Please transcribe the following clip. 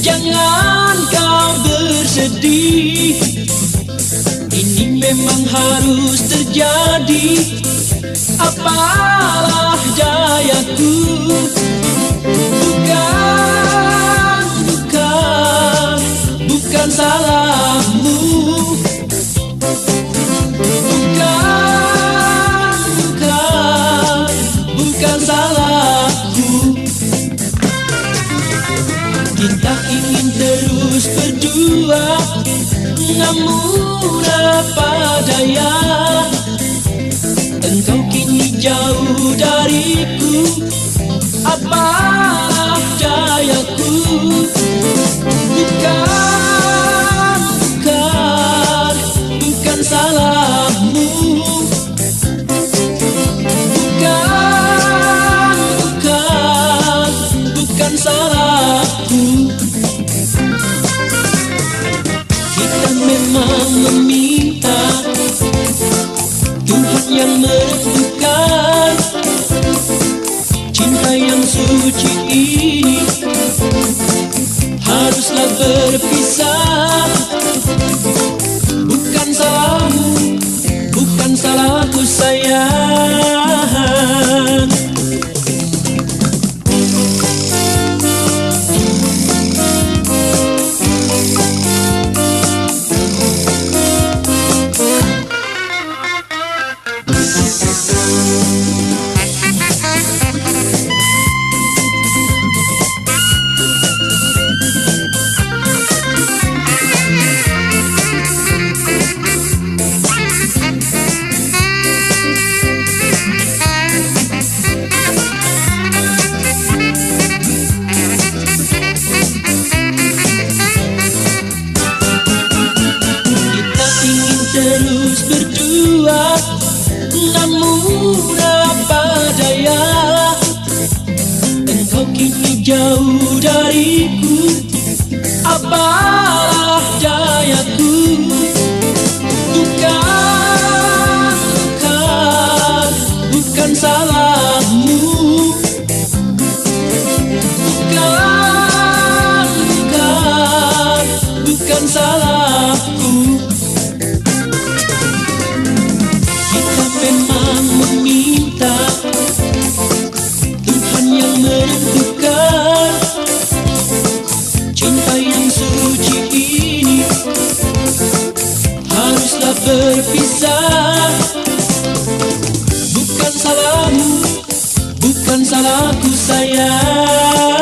Jangan kau bersedih, ini memang harus terjadi. Apalah dayaku. Bukan salahmu. Bukan salahku. Kita ingin terus berdua, namun apa daya, engkau kini jauh dariku. Apalah dayaku. Bukan salahmu. Bukan salahku. Kita memang meminta Tuhan yang menentukan cinta yang suci ini haruslah berpisah. Bukan salahmu, bukan salahku sayang. Terus berdua, namun apa daya, engkau kini jauh dariku. Apalah dayaku. Bukan salahmu. Bukan salahku. Memang meminta Tuhan yang menentukan cinta yang suci ini haruslah berpisah. Bukan salahmu, bukan salahku sayang.